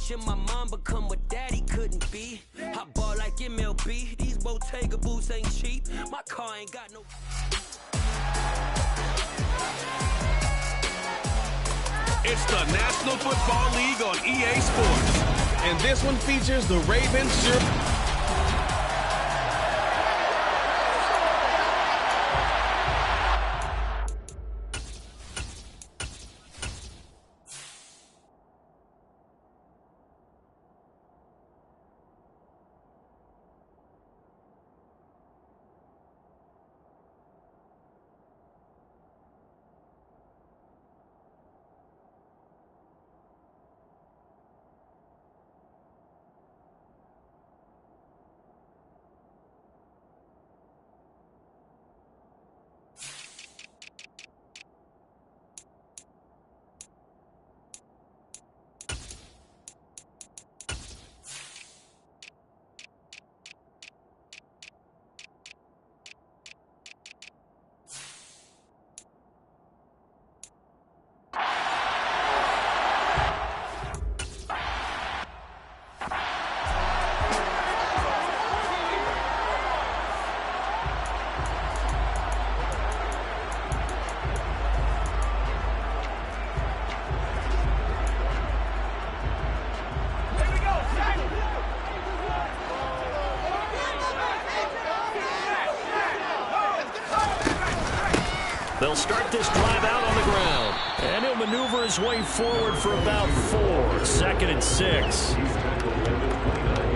watching my mom become what daddy couldn't be. I ball like MLB. These Bottega boots ain't cheap. My car ain't got no. It's the National Football League on EA Sports. And this one features the Ravens. They'll start this drive out on the ground. And he'll maneuver his way forward for about 4. 2nd and 6.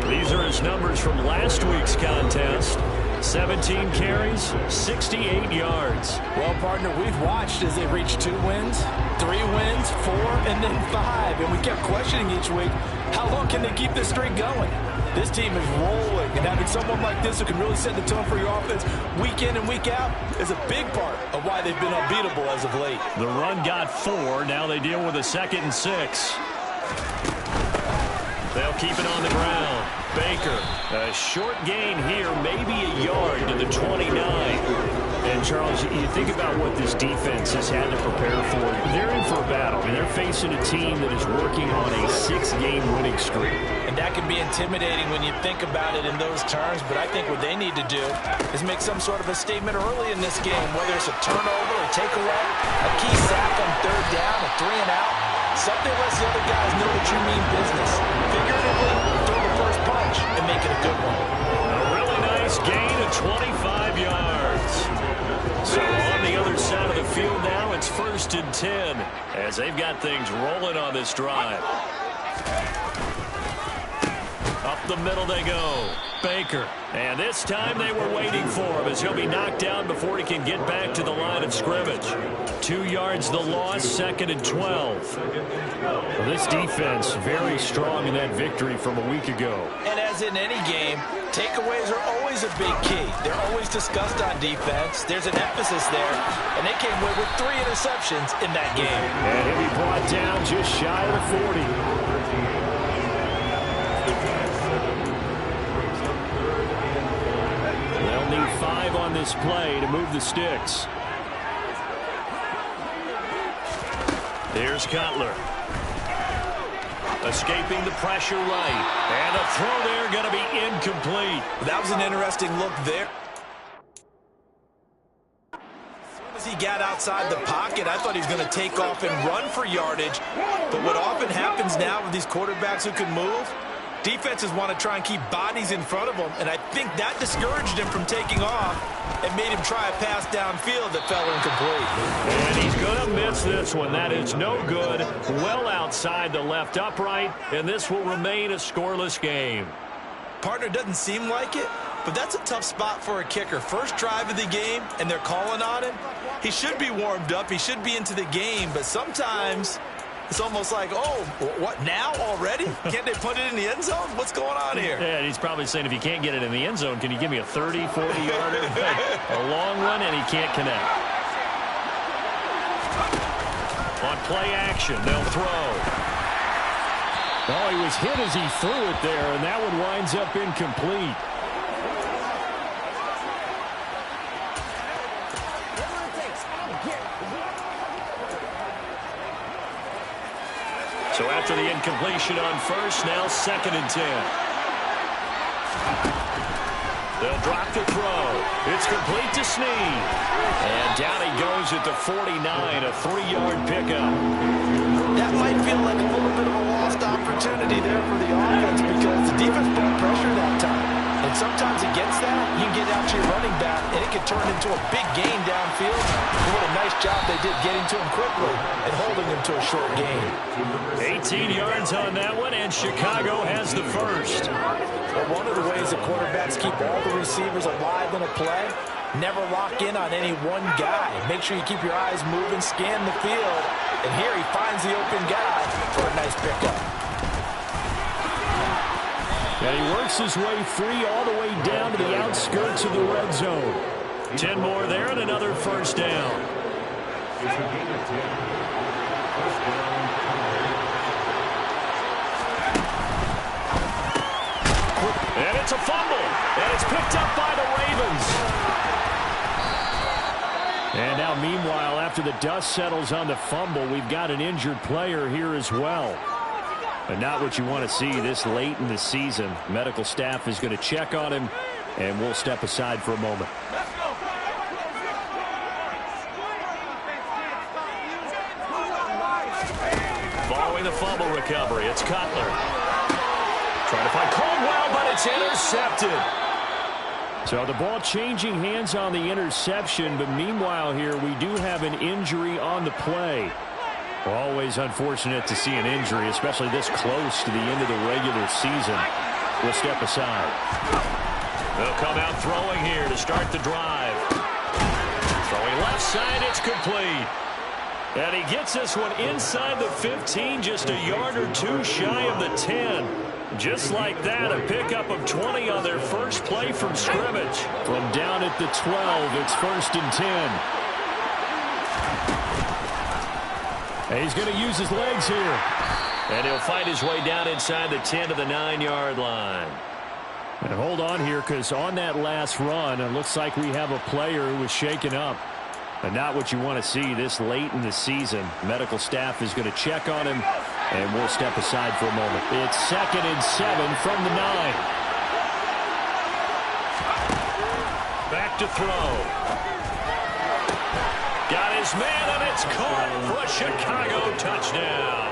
These are his numbers from last week's contest. 17 carries, 68 yards. Well, partner, we've watched as they reach 2 wins, 3 wins, 4, and then 5. And we kept questioning each week, how long can they keep this streak going? This team is rolling, and having someone like this who can really set the tone for your offense week in and week out is a big part of why they've been unbeatable as of late. The run got 4. Now they deal with a 2nd and 6. They'll keep it on the ground. Baker, a short gain here, maybe a yard to the 29. And, Charles, you think about what this defense has had to prepare for. They're in for a battle. I mean, they're facing a team that is working on a 6-game winning streak. And that can be intimidating when you think about it in those terms, but I think what they need to do is make some sort of a statement early in this game, whether it's a turnover, a takeaway, a key sack on 3rd down, a 3 and out. Something lets the other guys know that you mean business. Figuratively, throw the first punch and make it a good one. A really nice gain of 25 yards. So on the other side of the field now, it's 1st and 10 as they've got things rolling on this drive. Up the middle they go. Baker. And this time they were waiting for him as he'll be knocked down before he can get back to the line of scrimmage. 2 yards the loss, 2nd and 12. Well, this defense very strong in that victory from a week ago. And as in any game, takeaways are always a big key. They're always discussed on defense. There's an emphasis there, and they came away with 3 interceptions in that game. And he'll be brought down just shy of the 40. They'll need 5 on this play to move the sticks. Here's Cutler. Escaping the pressure right. And a throw there going to be incomplete. That was an interesting look there. As soon as he got outside the pocket, I thought he was going to take off and run for yardage. But what often happens now with these quarterbacks who can move, defenses want to try and keep bodies in front of them, and I think that discouraged him from taking off and made him try a pass downfield that fell incomplete. And he's going to miss this one. That is no good. Well outside the left upright, and this will remain a scoreless game. Partner, doesn't seem like it, but that's a tough spot for a kicker. First drive of the game, and they're calling on him. He should be warmed up. He should be into the game, but sometimes it's almost like, oh, what, now already? Can't they put it in the end zone? What's going on here? Yeah, and he's probably saying, if you can't get it in the end zone, can you give me a 30, 40-yarder? A long one, and he can't connect. On play action, they'll throw. Oh, he was hit as he threw it there, and that one winds up incomplete. So after the incompletion on first, now 2nd and 10. They'll drop the throw. It's complete to Snead. And down he goes at the 49, a 3-yard pickup. That might feel like a little bit of a lost opportunity there for the offense because the defense brought pressure that time. And sometimes against that, you can get out to your running back, and it can turn into a big gain downfield. And what a nice job they did getting to him quickly and holding him to a short gain. 18 yards on that one, and Chicago has the first. But one of the ways that quarterbacks keep all the receivers alive in a play, never lock in on any one guy. Make sure you keep your eyes moving, scan the field. And here he finds the open guy for a nice pickup. And he works his way free all the way down to the outskirts of the red zone. 10 more there and another first down. And it's a fumble. And it's picked up by the Ravens. And now, meanwhile, after the dust settles on the fumble, we've got an injured player here as well. And not what you want to see this late in the season. Medical staff is going to check on him, and we'll step aside for a moment. Following the fumble recovery, it's Cutler. Trying to find Caldwell, but it's intercepted. So the ball changing hands on the interception, but meanwhile here we do have an injury on the play. Always unfortunate to see an injury, especially this close to the end of the regular season. We'll step aside. They'll come out throwing here to start the drive. Throwing left side, it's complete. And he gets this one inside the 15, just a yard or two shy of the 10. Just like that, a pickup of 20 on their first play from scrimmage. From down at the 12, it's 1st and 10. And he's going to use his legs here. And he'll fight his way down inside the 10 to the 9-yard line. And hold on here, because on that last run, it looks like we have a player who was shaken up. And not what you want to see this late in the season. Medical staff is going to check on him, and we'll step aside for a moment. It's 2nd and 7 from the 9. Back to throw. Got his man, and it's caught for a Chicago touchdown.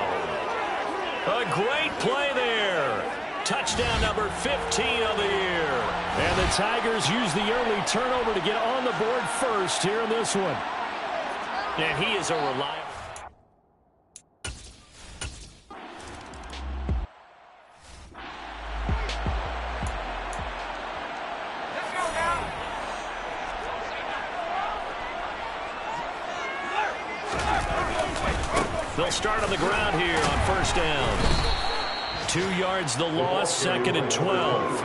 A great play there. Touchdown number 15 of the year. And the Tigers use the early turnover to get on the board first here in this one. And he is a reliable. They'll start on the ground here on first down. 2 yards the loss, 2nd and 12.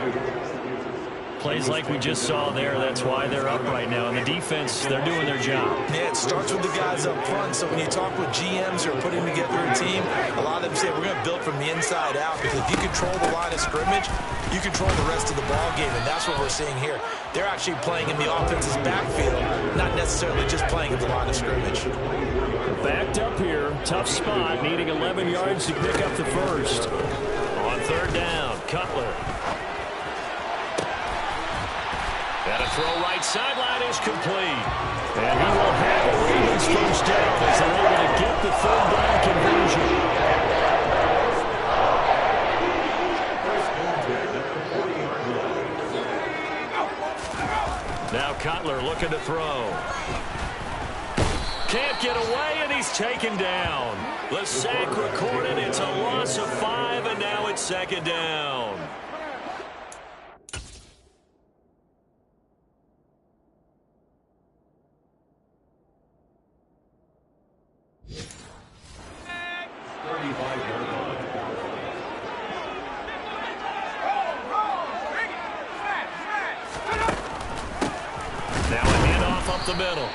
Plays like we just saw there, that's why they're up right now. And the defense, they're doing their job. Yeah, it starts with the guys up front. So when you talk with GMs who are putting together a team, a lot of them say we're going to build from the inside out. Because if you control the line of scrimmage, you control the rest of the ball game. And that's what we're seeing here. They're actually playing in the offense's backfield, not necessarily just playing at the line of scrimmage. Backed up here, tough spot, needing 11 yards to pick up the first. On third down, Cutler. And a throw right sideline is complete. And he will have a Ravens first down as they're able to get the third down conversion. Now Cutler looking to throw. Can't get away, and he's taken down. The sack recorded. It's a loss of 5, and now it's 2nd down. Now a handoff up the middle.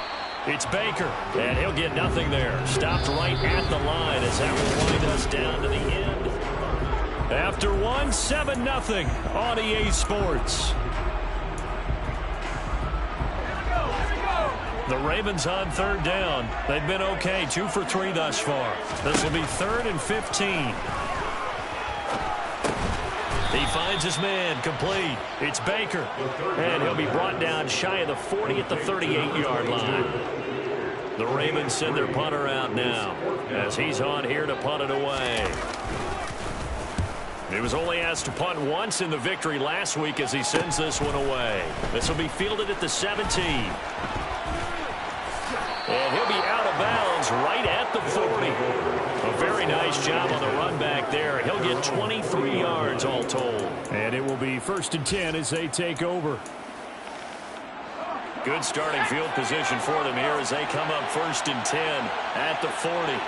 It's Baker, and he'll get nothing there. Stopped right at the line as that will wind us down to the end. After one, 7-0 on EA Sports. The Ravens on third down. They've been okay, 2 for 3 thus far. This will be 3rd and 15. He finds his man, complete. It's Baker. And he'll be brought down shy of the 40 at the 38-yard line. The Ravens send their punter out now as he's on here to punt it away. He was only asked to punt once in the victory last week as he sends this one away. This will be fielded at the 17. And he'll be out of bounds right at the 40. A very nice job on the run back there. He'll get 23 yards all told. And it will be 1st and 10 as they take over. Good starting field position for them here as they come up 1st and 10 at the 40.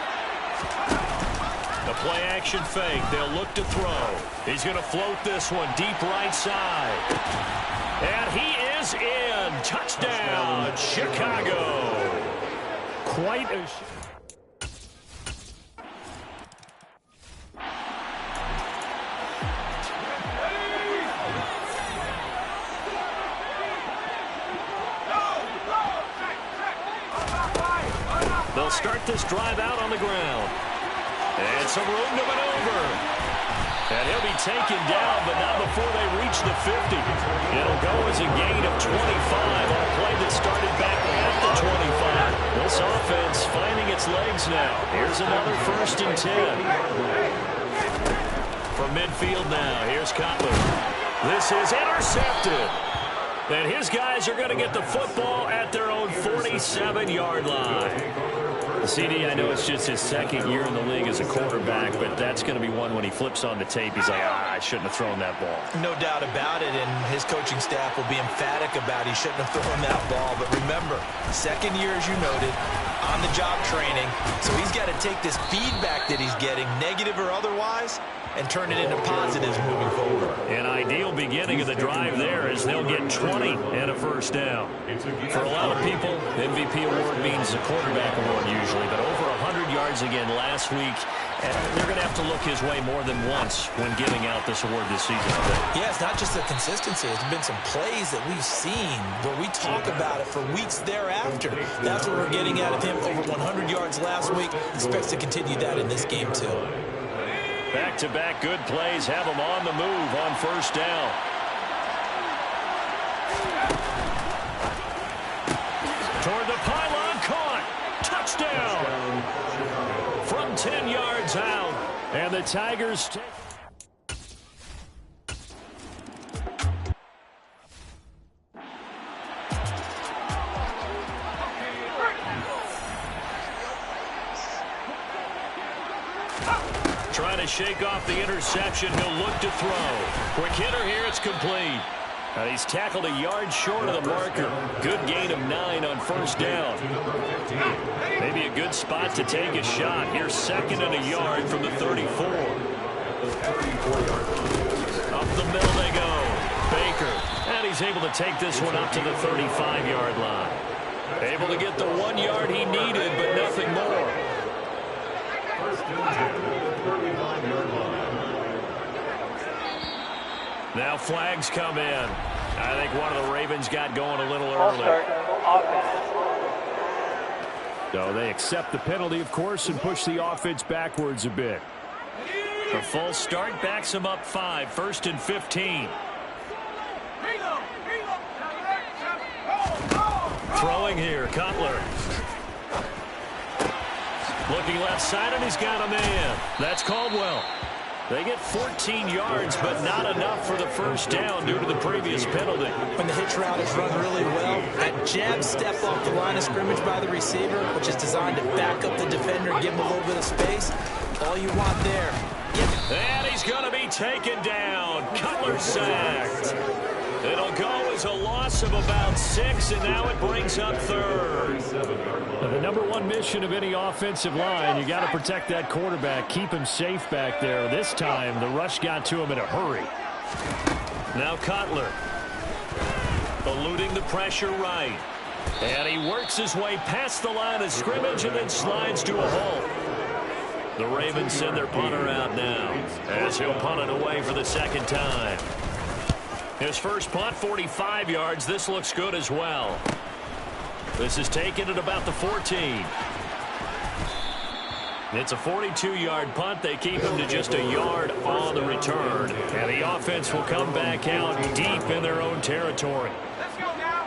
The play action fake. They'll look to throw. He's going to float this one deep right side. And he is in. Touchdown, Chicago. Quite a... They'll start this drive out on the ground. And some room to maneuver. And he'll be taken down, but not before they reach the 50. It'll go as a gain of 25 on a play that started back at the 25. This offense finding its legs now. Here's another 1st and 10. From midfield now, here's Cutler. This is intercepted. And his guys are going to get the football at their own 47-yard line. CD, I know it's just his 2nd year in the league as a quarterback, but that's going to be one when he flips on the tape. He's like, I shouldn't have thrown that ball. No doubt about it, and his coaching staff will be emphatic about he shouldn't have thrown that ball. But remember, 2nd year, as you noted, on-the-job training. So he's got to take this feedback that he's getting, negative or otherwise, and turn it into positives moving forward. An ideal beginning of the drive there as they'll get 20 and a 1st down. For a lot of people, MVP award means a quarterback award usually, but over 100 yards again last week, and they're going to have to look his way more than once when giving out this award this season. Yeah, it's not just the consistency. There's been some plays that we've seen where we talk about it for weeks thereafter. That's what we're getting out of him. Over 100 yards last week. Expects to continue that in this game, too. Back-to-back good plays have them on the move on 1st down. Toward the pylon, caught. Touchdown. From 10 yards out. And the Tigers take... Trying to shake off the interception. He'll look to throw. Quick hitter here. It's complete. And he's tackled a yard short of the marker. Good gain of 9 on 1st down. Maybe a good spot to take a shot. Here's 2nd and a yard from the 34. Up the middle they go. Baker. And he's able to take this one up to the 35-yard line. Able to get the 1 yard he needed, but nothing more. Now flags come in. I think one of the Ravens got going a little early. So they accept the penalty, of course, and push the offense backwards a bit. The false start backs them up 5. 1st and 15. Throwing here, Cutler. Looking left side, and he's got a man. That's Caldwell. They get 14 yards, but not enough for the 1st down due to the previous penalty. When the hitch route is run really well, that jab step off the line of scrimmage by the receiver, which is designed to back up the defender, give him a little bit of space, all you want there. And he's going to be taken down. Cutler sacked. It'll go as a loss of about 6, and now it brings up 3rd. The number one mission of any offensive line, you got to protect that quarterback, keep him safe back there. This time, the rush got to him in a hurry. Now Cutler, eluding the pressure right. And he works his way past the line of scrimmage and then slides to a halt. The Ravens send their punter out now as he'll punt it away for the 2nd time. His first punt, 45 yards. This looks good as well. This is taken at about the 14. It's a 42-yard punt. They keep him to just a yard on the return. And the offense will come back out deep in their own territory. Let's go now.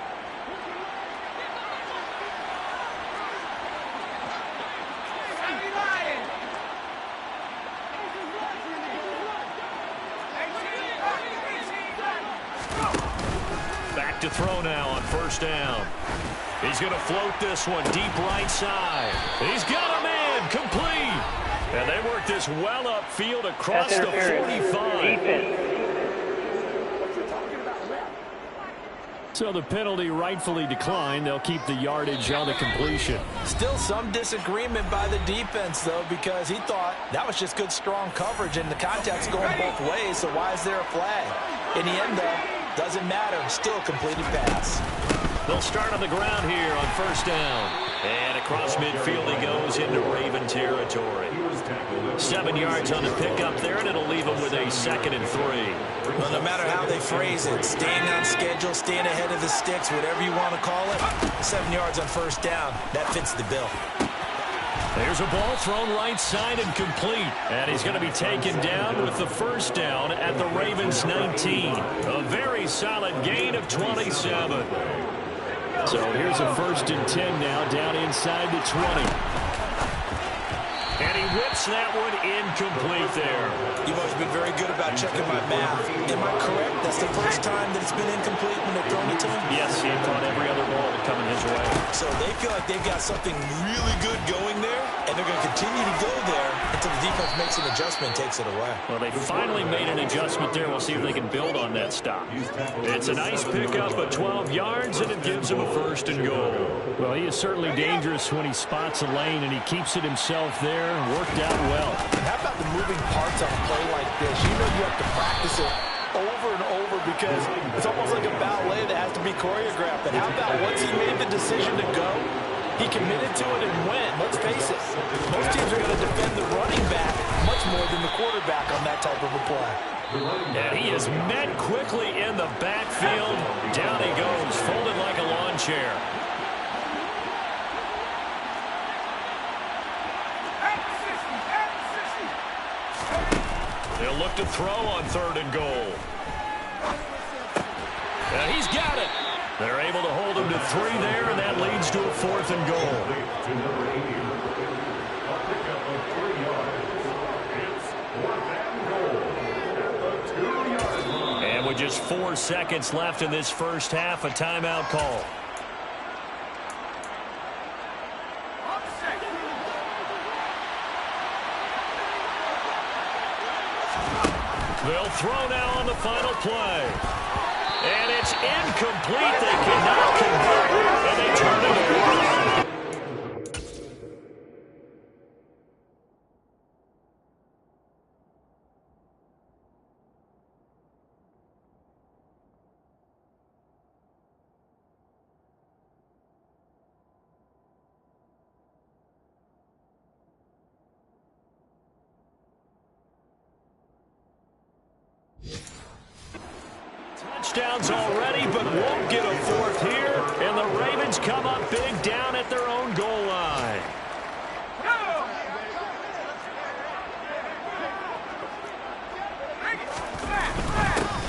Back to throw now on first down. He's going to float this one deep right side. He's got a man complete. And they work this well upfield across the 45. So the penalty rightfully declined. They'll keep the yardage on the completion. Still some disagreement by the defense, though, because he thought that was just good, strong coverage, and the contact's going both ways, so why is there a flag? In the end, though, doesn't matter. Still a completed pass. They'll start on the ground here on first down. And across midfield he goes into Raven territory. 7 yards on the pickup there, and it'll leave him with a 2nd and 3. Well, no matter how they phrase it, staying on schedule, staying ahead of the sticks, whatever you want to call it, 7 yards on first down, that fits the bill. There's a ball thrown right side and complete. And he's going to be taken down with the first down at the Ravens 19. A very solid gain of 27. So here's a 1st and 10 now, down inside the 20. And he whips that one incomplete there. You've always been very good about checking my math. Am I correct? That's the first time that it's been incomplete when they've thrown it to him? Yes, he had caught every other ball coming his way. So they feel like they've got something really good going there, and they're going to continue to go there until the defense makes an adjustment and takes it away. Well, they finally made an adjustment there. We'll see if they can build on that stop. It's a nice pickup of 12 yards, and it gives him a 1st and goal. Well, he is certainly dangerous when he spots a lane, and he keeps it himself there. Worked out well. And how about the moving parts on a play like this? You know you have to practice it over and over because it's almost like a ballet that has to be choreographed. And how about once he made the decision to go, he committed to it and went. Let's face it, most teams are going to defend the running back much more than the quarterback on that type of a play. And he is met quickly in the backfield. Down he goes, folded like a lawn chair. They'll look to throw on 3rd and goal. And he's got it. They're able to hold him to 3 there, and that leads to a 4th and goal. And with just 4 seconds left in this first half, a timeout call. They'll throw now on the final play. And it's incomplete. They cannot convert, and they turn it over. Touchdowns already, but won't get a 4th here. And the Ravens come up big down at their own goal line.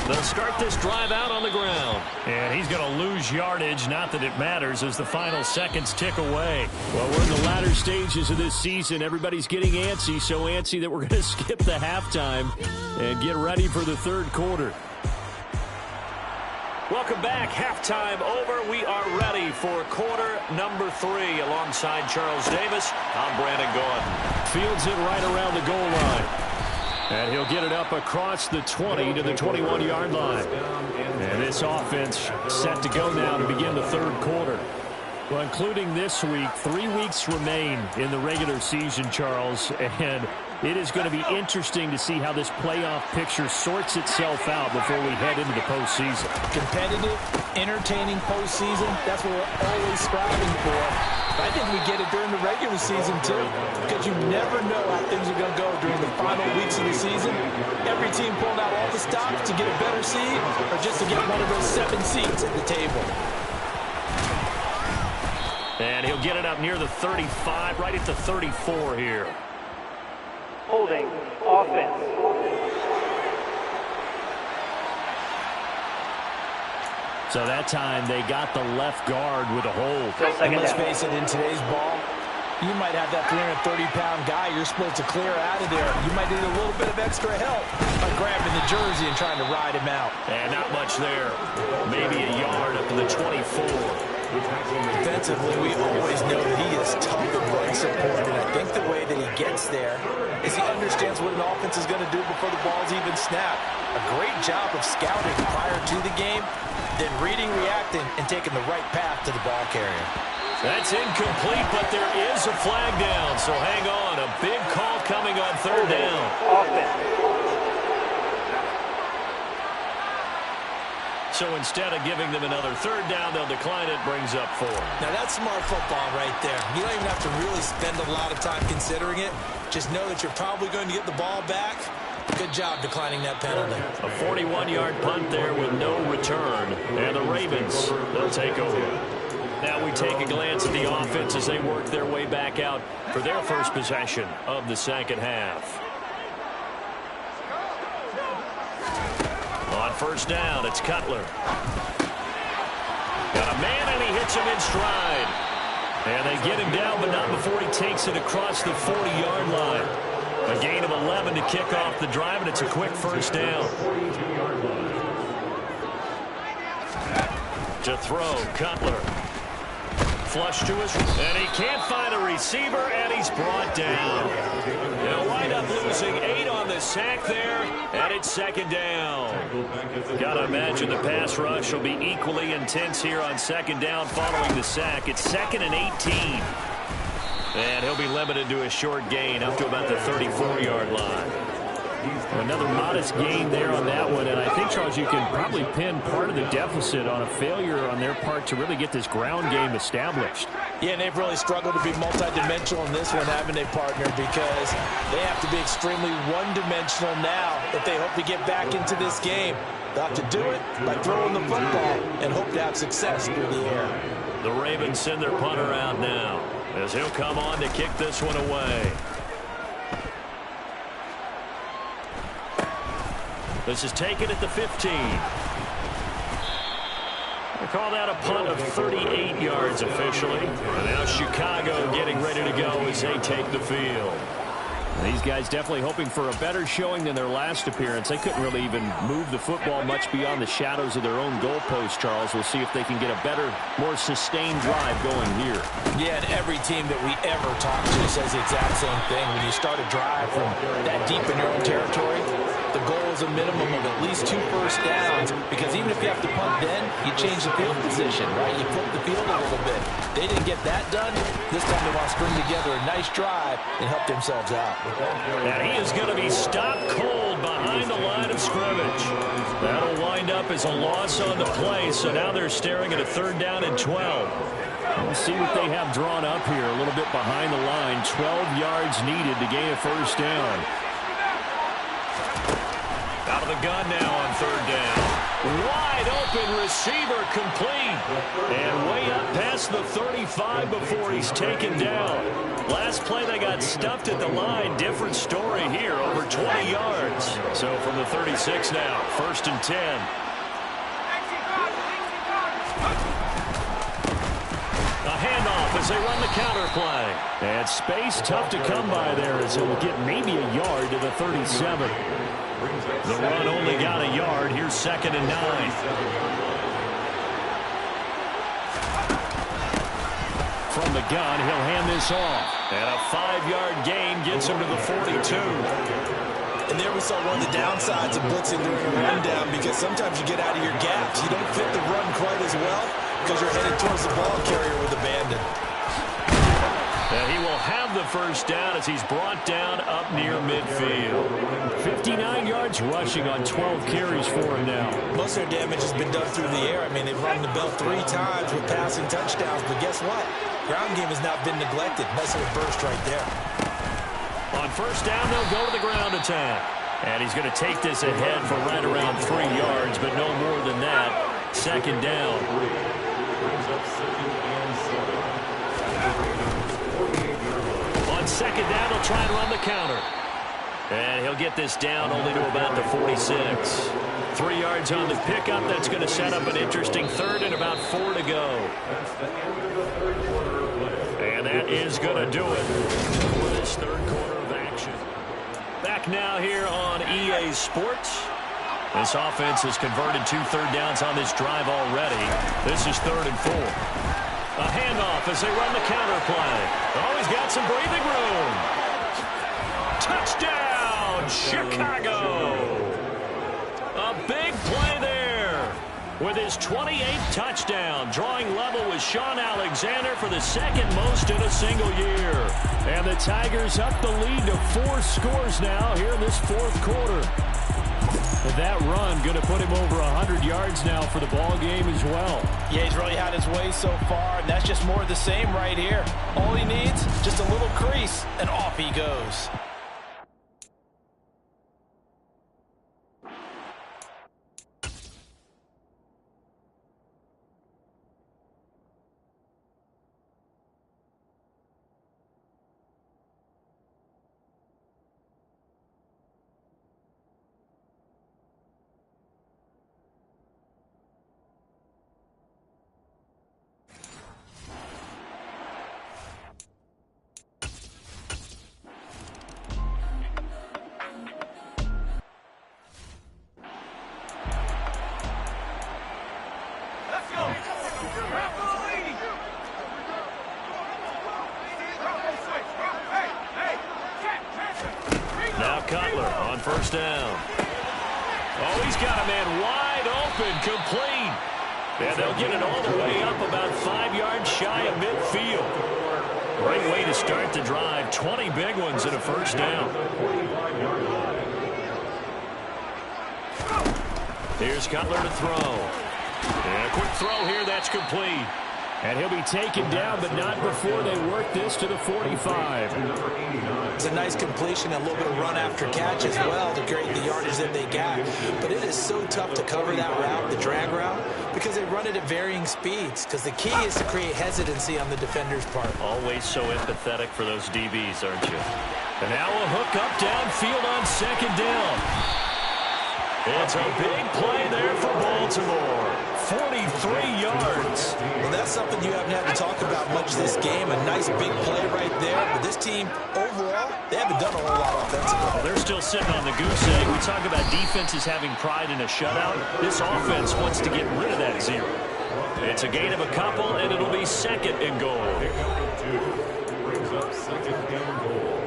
They'll start this drive out on the ground. And he's going to lose yardage. Not that it matters as the final seconds tick away. Well, we're in the latter stages of this season. Everybody's getting antsy, so antsy that we're going to skip the halftime and get ready for the 3rd quarter. Welcome back. Halftime over. We are ready for quarter number 3 alongside Charles Davis. I'm Brandon Gaudin. Fields it right around the goal line. And he'll get it up across the 20 to the 21-yard line. And this offense set to go now to begin the 3rd quarter. Well, including this week, 3 weeks remain in the regular season, Charles. And it is going to be interesting to see how this playoff picture sorts itself out before we head into the postseason. Competitive, entertaining postseason, that's what we're always striving for. I think we get it during the regular season, too, because you never know how things are going to go during the final weeks of the season. Every team pulling out all the stops to get a better seed or just to get one of those 7 seats at the table. And he'll get it up near the 35, right at the 34 here. Holding offense. So that time they got the left guard with a hold. And let's face it, in today's ball, you might have that 330-pound guy you're supposed to clear out of there. You might need a little bit of extra help by grabbing the jersey and trying to ride him out. And not much there. Maybe a yard up to the 24. Defensively, we always know that he is tough and run support, and I think the way that he gets there is he understands what an offense is going to do before the ball's even snapped. A great job of scouting prior to the game, then reading, reacting, and taking the right path to the ball carrier. That's incomplete, but there is a flag down, so hang on. A big call coming on third down. So instead of giving them another third down, they'll decline it, brings up 4. Now that's smart football right there. You don't even have to really spend a lot of time considering it. Just know that you're probably going to get the ball back. Good job declining that penalty. A 41-yard punt there with no return. And the Ravens, they'll take over. Now we take a glance at the offense as they work their way back out for their first possession of the second half. On first down, it's Cutler. Got a man, and he hits him in stride. And they get him down, but not before he takes it across the 40-yard line. A gain of 11 to kick off the drive, and it's a quick first down. To throw, Cutler. Flush to his, and he can't find a receiver, and he's brought down. They'll wind up losing 8 on the sack there, and it's second down. Got to imagine the pass rush will be equally intense here on second down following the sack. It's 2nd and 18. And he'll be limited to a short gain up to about the 34-yard line. Another modest gain there on that one, and I think, Charles, you can probably pin part of the deficit on a failure on their part to really get this ground game established. Yeah, and they've really struggled to be multidimensional in this one, haven't they, partner? Because they have to be extremely one-dimensional now if they hope to get back into this game. They'll have to do it by throwing the football and hope to have success through the air. The Ravens send their punter out now as he'll come on to kick this one away. This is taken at the 15. They call that a punt of 38 yards officially. And now Chicago getting ready to go as they take the field. These guys definitely hoping for a better showing than their last appearance. They couldn't really even move the football much beyond the shadows of their own goalpost, Charles. We'll see if they can get a better, more sustained drive going here. Yeah, and every team that we ever talk to says the exact same thing. When you start a drive from that deep in your own territory, the goal is a minimum of at least 2 first downs, because even if you have to punt then, you change the field position, right? You flip the field a little bit. They didn't get that done. This time they want to string together a nice drive and help themselves out. And he is going to be stopped cold behind the line of scrimmage. That'll wind up as a loss on the play, so now they're staring at a 3rd down and 12. We'll see what they have drawn up here, a little bit behind the line. 12 yards needed to gain a first down. Out of the gun now on 3rd down. Wide open receiver complete. And way up past the 35 before he's taken down. Last play they got stuffed at the line. Different story here, over 20 yards. So from the 36 now, 1st and 10. A handoff as they run the counter play. And space tough to come by there as it will get maybe a yard to the 37. The run only got a yard. Here's 2nd and 9. From the gun, he'll hand this off. And a 5-yard gain gets him to the 42. And there we saw one of the downsides of blitzing during a rundown, because sometimes you get out of your gaps. You don't fit the run quite as well because you're headed towards the ball carrier with abandon. And he will have the first down as he's brought down up near midfield. 59 yards rushing on 12 carries for him now. Most of their damage has been done through the air. I mean, they've rung the bell 3 times with passing touchdowns, but guess what? Ground game has not been neglected. Nice little burst right there. On first down, they'll go to the ground attack. And he's going to take this ahead for right around 3 yards, but no more than that. 2nd down. On second down, he'll try and run the counter. And he'll get this down only to about the 46. 3 yards on the pickup. That's going to set up an interesting third and about 4 to go. And that is going to do it for this third quarter of action. Back now here on EA Sports. This offense has converted 2 third downs on this drive already. This is 3rd and 4. A handoff as they run the counter play. Oh, he's got some breathing room. Touchdown, Chicago. A big play there with his 28th touchdown, drawing level with Sean Alexander for the 2nd most in a single year. And the Tigers up the lead to 4 scores now here in this 4th quarter. And that run going to put him over 100 yards now for the ball game as well. Yeah, he's really had his way so far, and that's just more of the same right here. All he needs, just a little crease, and off he goes. Now Cutler on first down. Oh, he's got a man wide open, complete. And they'll get it all the way up about 5 yards shy of midfield. Great way to start the drive. 20 big ones and a first down. Here's Cutler to throw. And a quick throw here, that's complete. And he'll be taken down, but not before they work this to the 45. It's a nice completion, a little bit of run after catch as well to create the yardage that they got. But it is so tough to cover that route, the drag route, because they run it at varying speeds. Because the key is to create hesitancy on the defender's part. Always so empathetic for those DBs, aren't you? And now a hook up downfield on second down. It's a big play there for Baltimore. 43 yards. Well, that's something you haven't had to talk about much this game. A nice big play right there. But this team, overall, they haven't done a whole lot offensively. Well, they're still sitting on the goose egg. We talk about defenses having pride in a shutout. This offense wants to get rid of that 0. It's a gain of a couple, and it'll be 2nd and goal. Brings up 2nd and goal.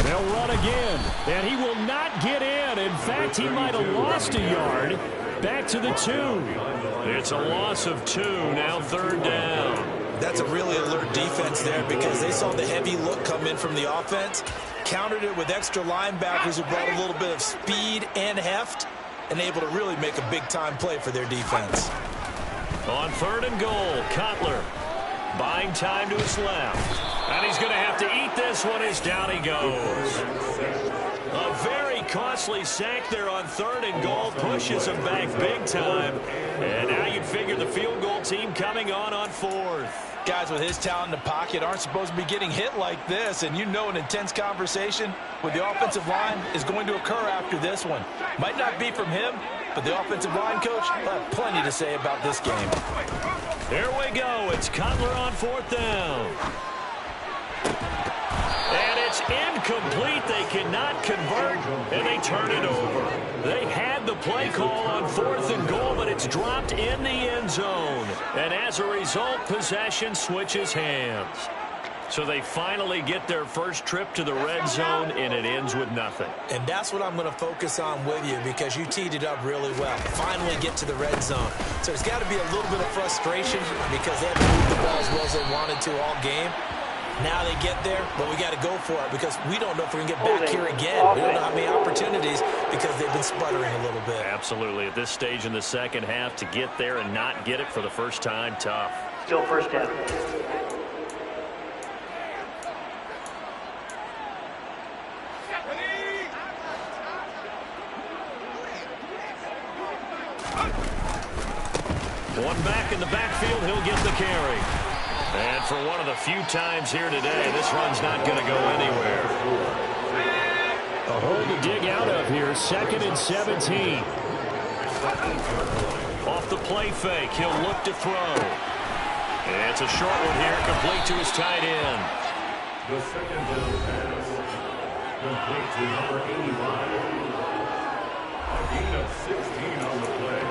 They'll run again, and he will not get in. In fact, he might have lost a yard. Back to the 2. It's a loss of 2, now 3rd down. That's a really alert defense there because they saw the heavy look come in from the offense, countered it with extra linebackers who brought a little bit of speed and heft, and able to really make a big-time play for their defense. On 3rd and goal, Cutler buying time to his left. And he's going to have to eat this one as down he goes. A very costly sack there on 3rd and goal. Pushes him back big time. And now you'd figure the field goal team coming on 4th. Guys with his talent in the pocket aren't supposed to be getting hit like this. And you know an intense conversation with the offensive line is going to occur after this one. Might not be from him, but the offensive line coach will have plenty to say about this game. Here we go. It's Cutler on 4th down. And it's incomplete. They cannot convert, and they turn it over. They had the play call on 4th and goal, but it's dropped in the end zone. And as a result, possession switches hands. So they finally get their first trip to the red zone, and it ends with nothing. And that's what I'm going to focus on with you because you teed it up really well. Finally get to the red zone. So there's got to be a little bit of frustration because they haven't moved the ball as well as they wanted to all game. Now they get there, but we got to go for it because we don't know if we can get back here again. We don't know how many opportunities because they've been sputtering a little bit. Absolutely. At this stage in the second half, to get there and not get it for the first time, tough. Still first down. One back in the backfield, he'll get the carry. And for one of the few times here today, this run's not going to go anywhere. A hole to dig out of here, 2nd and 17. Off the play fake, he'll look to throw. And it's a short one here, complete to his tight end. The second down pass, complete to number 85. A gain of 16 on the play.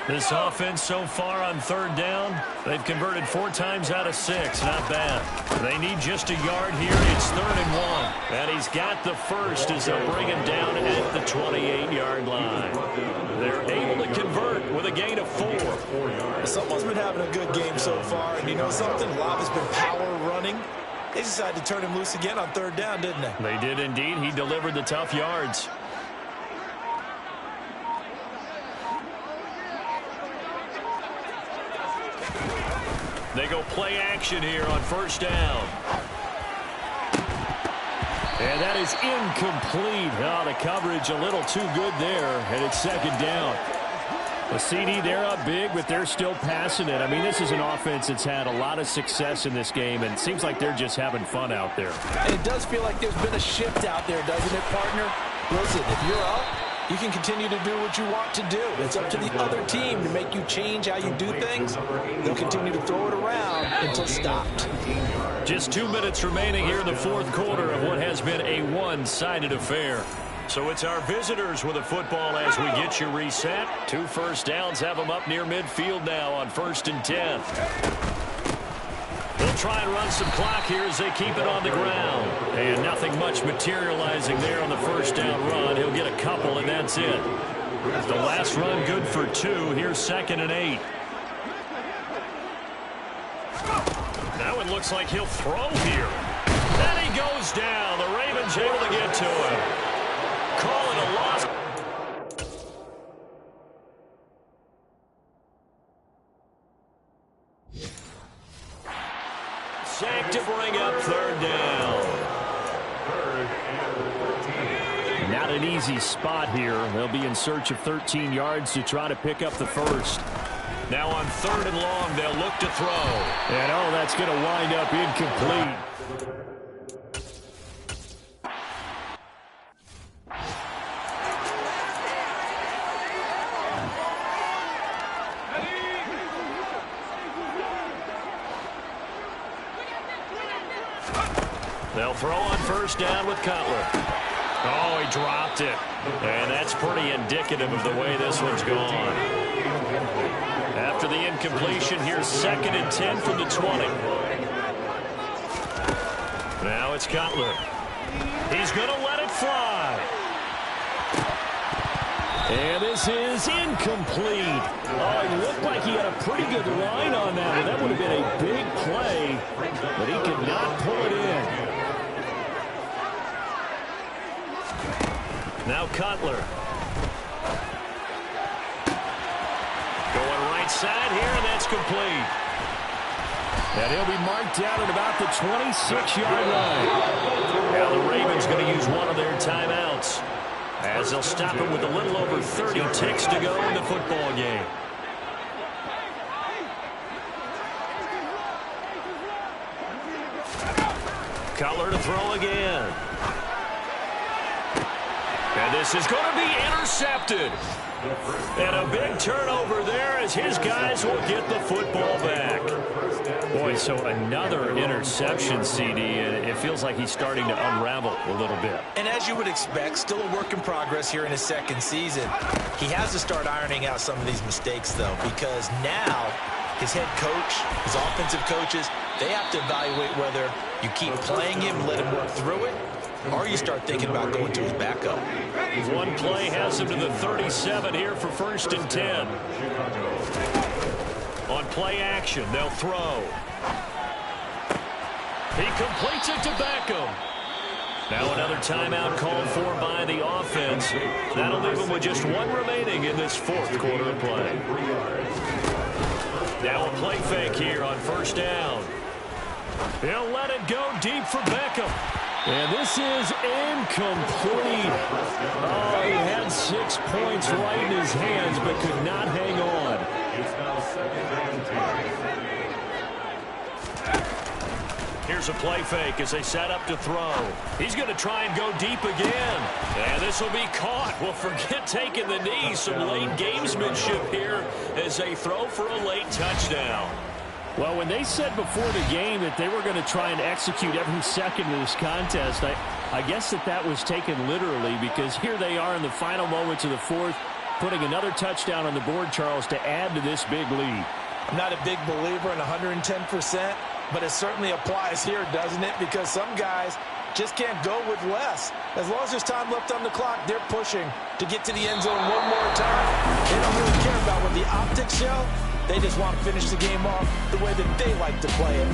This offense so far on 3rd down, they've converted 4 times out of 6. Not bad. They need just a yard here. It's 3rd and 1. And he's got the first as they'll bring him down at the 28-yard line. They're able to convert with a gain of 4. Someone's been having a good game so far. And you know something? Love has been power running. They decided to turn him loose again on 3rd down, didn't they? They did indeed. He delivered the tough yards. They go play action here on 1st down. And that is incomplete. Oh, the coverage a little too good there, and it's 2nd down. The CD, they're up big, but they're still passing it. I mean, this is an offense that's had a lot of success in this game, and it seems like they're just having fun out there. And it does feel like there's been a shift out there, doesn't it, partner? Listen, if you're up, you can continue to do what you want to do. It's up to the other team to make you change how you do things. They'll continue to throw it around until stopped. Just 2 minutes remaining here in the 4th quarter of what has been a one-sided affair. So it's our visitors with the football as we get you reset. 2 first downs have them up near midfield now on 1st and 10. They'll try and run some clock here as they keep it on the ground. And nothing much materializing there on the 1st down run. He'll get a couple, and that's it. The last run good for 2. Here's 2nd and 8. Now it looks like he'll throw here. And he goes down. The Ravens able to get to him. Call it a loss. Sack to bring up 3rd down. Not an easy spot here. They'll be in search of 13 yards to try to pick up the first. Now on 3rd and long, they'll look to throw. And oh, that's going to wind up incomplete. They'll throw on 1st down with Cutler. Oh, he dropped it. And that's pretty indicative of the way this one's gone. After the incompletion, here's 2nd and 10 from the 20. Now it's Cutler. He's going to let it fly. And this is incomplete. Oh, it looked like he had a pretty good line on that one. That would have been a big play, but he could not pull it in. Now Cutler. Going right side here, and that's complete. And he'll be marked down at about the 26-yard line. Now the Ravens going to use one of their timeouts, as they'll stop it with a little over 30 ticks to go in the football game. Cutler to throw again. And this is going to be intercepted. And a big turnover there as his guys will get the football back. Boy, so another interception, CD, and it feels like he's starting to unravel a little bit. And as you would expect, still a work in progress here in his 2nd season. He has to start ironing out some of these mistakes, though, because now his head coach, his offensive coaches, they have to evaluate whether you keep playing him, let him work through it, or you start thinking about going to his backup. One play has him to the 37 here for 1st and 10. On play action, they'll throw. He completes it to Beckham. Now another timeout called for by the offense. That'll leave him with just 1 remaining in this 4th quarter of play. Now a play fake here on 1st down. He'll let it go deep for Beckham. And this is incomplete. Oh, he had 6 points right in his hands, but could not hang on. It's now 2nd and 10. Here's a play fake as they set up to throw. He's going to try and go deep again. And this will be caught. Well, forget taking the knee. Some late gamesmanship here as they throw for a late touchdown. Well, when they said before the game that they were going to try and execute every second of this contest, I guess that was taken literally, because here they are in the final moments of the fourth, putting another touchdown on the board, Charles, to add to this big lead. I'm not a big believer in 110%, but it certainly applies here, doesn't it? Because some guys just can't go with less. As long as there's time left on the clock, they're pushing to get to the end zone one more time. They don't really care about what the optics show. They just want to finish the game off the way that they like to play it.